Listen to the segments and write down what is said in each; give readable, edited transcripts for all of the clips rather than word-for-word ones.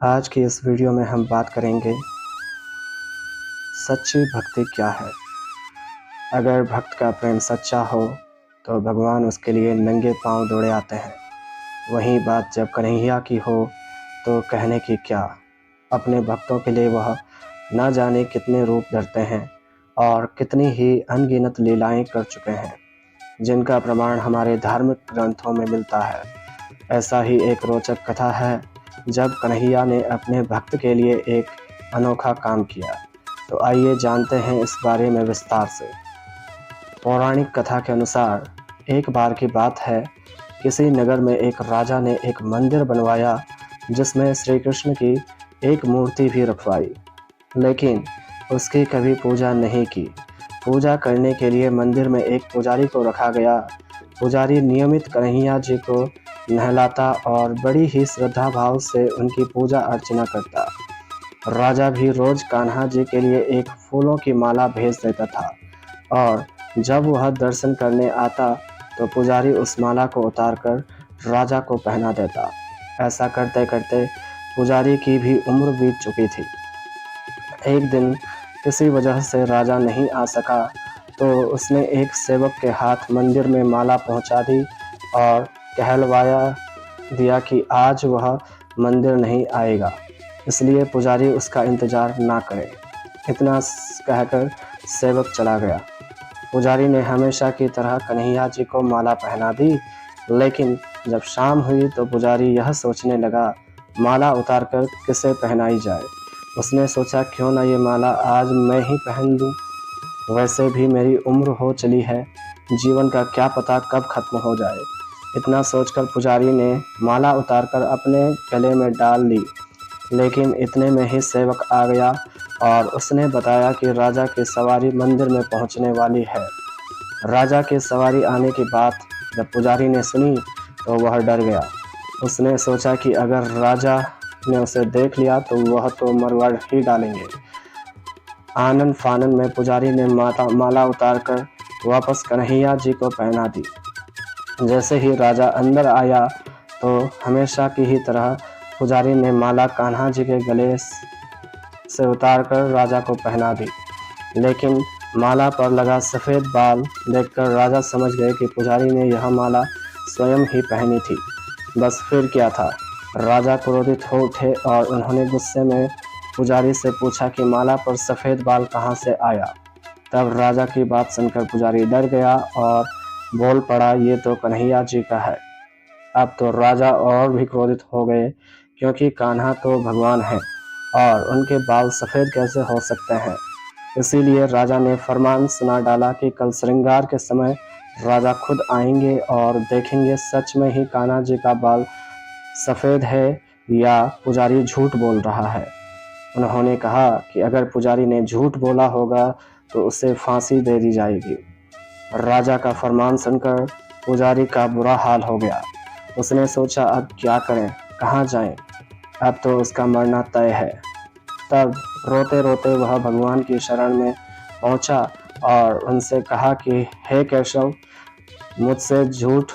आज की इस वीडियो में हम बात करेंगे सच्ची भक्ति क्या है। अगर भक्त का प्रेम सच्चा हो तो भगवान उसके लिए नंगे पांव दौड़े आते हैं। वहीं बात जब कन्हैया की हो तो कहने की क्या। अपने भक्तों के लिए वह न जाने कितने रूप धरते हैं और कितनी ही अनगिनत लीलाएं कर चुके हैं, जिनका प्रमाण हमारे धार्मिक ग्रंथों में मिलता है। ऐसा ही एक रोचक कथा है जब कन्हैया ने अपने भक्त के लिए एक अनोखा काम किया। तो आइए जानते हैं इस बारे में विस्तार से। पौराणिक कथा के अनुसार एक बार की बात है, किसी नगर में एक राजा ने एक मंदिर बनवाया जिसमें श्री कृष्ण की एक मूर्ति भी रखवाई, लेकिन उसकी कभी पूजा नहीं की। पूजा करने के लिए मंदिर में एक पुजारी को रखा गया। पुजारी नियमित कन्हैया जी को नहलाता और बड़ी ही श्रद्धा भाव से उनकी पूजा अर्चना करता। राजा भी रोज कान्हा जी के लिए एक फूलों की माला भेज देता था और जब वह दर्शन करने आता तो पुजारी उस माला को उतारकर राजा को पहना देता। ऐसा करते करते पुजारी की भी उम्र बीत चुकी थी। एक दिन किसी वजह से राजा नहीं आ सका तो उसने एक सेवक के हाथ मंदिर में माला पहुंचा दी और कहलवाया दिया कि आज वह मंदिर नहीं आएगा, इसलिए पुजारी उसका इंतजार ना करे। इतना कहकर सेवक चला गया। पुजारी ने हमेशा की तरह कन्हैया जी को माला पहना दी, लेकिन जब शाम हुई तो पुजारी यह सोचने लगा माला उतारकर किसे पहनाई जाए। उसने सोचा क्यों ना ये माला आज मैं ही पहन लूं। वैसे भी मेरी उम्र हो चली है, जीवन का क्या पता कब खत्म हो जाए। इतना सोचकर पुजारी ने माला उतारकर अपने गले में डाल ली, लेकिन इतने में ही सेवक आ गया और उसने बताया कि राजा की सवारी मंदिर में पहुंचने वाली है। राजा की सवारी आने की बात जब पुजारी ने सुनी तो वह डर गया। उसने सोचा कि अगर राजा ने उसे देख लिया तो वह तो मरवा ही डालेंगे। आनन फानन में पुजारी ने माला उतारकर वापस कन्हैया जी को पहना दी। जैसे ही राजा अंदर आया तो हमेशा की ही तरह पुजारी ने माला कान्हा जी के गले से उतारकर राजा को पहना दी, लेकिन माला पर लगा सफ़ेद बाल देखकर राजा समझ गए कि पुजारी ने यह माला स्वयं ही पहनी थी। बस फिर क्या था, राजा क्रोधित हो उठे और उन्होंने गुस्से में पुजारी से पूछा कि माला पर सफ़ेद बाल कहाँ से आया। तब राजा की बात सुनकर पुजारी डर गया और बोल पड़ा, ये तो कन्हैया जी का है। अब तो राजा और भी क्रोधित हो गए, क्योंकि कान्हा तो भगवान है और उनके बाल सफ़ेद कैसे हो सकते हैं। इसीलिए राजा ने फरमान सुना डाला कि कल श्रृंगार के समय राजा खुद आएंगे और देखेंगे सच में ही कान्हा जी का बाल सफ़ेद है या पुजारी झूठ बोल रहा है। उन्होंने कहा कि अगर पुजारी ने झूठ बोला होगा तो उसे फांसी दे दी जाएगी। राजा का फरमान सुनकर पुजारी का बुरा हाल हो गया। उसने सोचा अब क्या करें, कहाँ जाएं। अब तो उसका मरना तय है। तब रोते रोते वह भगवान की शरण में पहुंचा और उनसे कहा कि हे केशव, मुझसे झूठ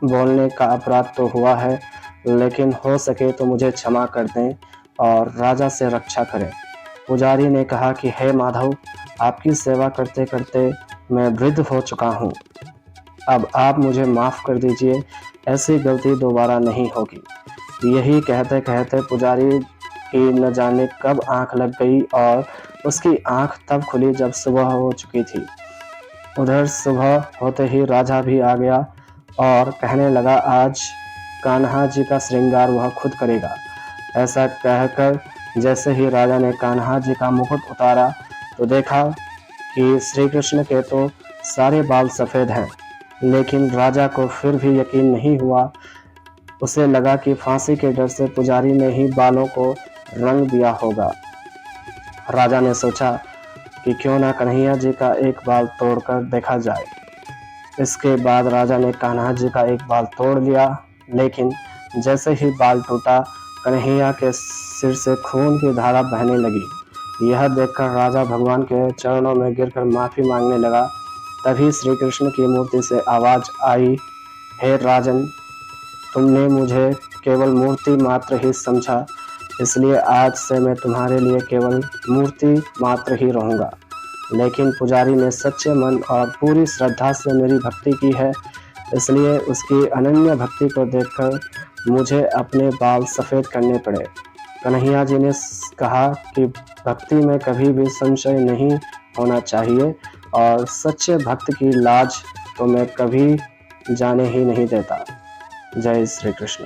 बोलने का अपराध तो हुआ है, लेकिन हो सके तो मुझे क्षमा कर दें और राजा से रक्षा करें। पुजारी ने कहा कि हे माधव, आपकी सेवा करते करते मैं वृद्ध हो चुका हूँ, अब आप मुझे माफ़ कर दीजिए, ऐसी गलती दोबारा नहीं होगी। यही कहते कहते पुजारी की न जाने कब आंख लग गई और उसकी आंख तब खुली जब सुबह हो चुकी थी। उधर सुबह होते ही राजा भी आ गया और कहने लगा आज कान्हा जी का श्रृंगार वह खुद करेगा। ऐसा कहकर जैसे ही राजा ने कान्हा जी का मुकुट उतारा तो देखा कि श्री कृष्ण के तो सारे बाल सफ़ेद हैं, लेकिन राजा को फिर भी यकीन नहीं हुआ। उसे लगा कि फांसी के डर से पुजारी ने ही बालों को रंग दिया होगा। राजा ने सोचा कि क्यों ना कन्हैया जी का एक बाल तोड़कर देखा जाए। इसके बाद राजा ने कान्हा जी का एक बाल तोड़ लिया, लेकिन जैसे ही बाल टूटा कन्हैया के सिर से खून की धारा बहने लगी। यह देखकर राजा भगवान के चरणों में गिरकर माफ़ी मांगने लगा। तभी श्री कृष्ण की मूर्ति से आवाज़ आई, हे राजन, तुमने मुझे केवल मूर्ति मात्र ही समझा, इसलिए आज से मैं तुम्हारे लिए केवल मूर्ति मात्र ही रहूँगा। लेकिन पुजारी ने सच्चे मन और पूरी श्रद्धा से मेरी भक्ति की है, इसलिए उसकी अनन्य भक्ति को देखकर मुझे अपने बाल सफ़ेद करने पड़े। कन्हैया जी ने कहा कि भक्ति में कभी भी संशय नहीं होना चाहिए और सच्चे भक्त की लाज तो मैं कभी जाने ही नहीं देता। जय श्री कृष्ण।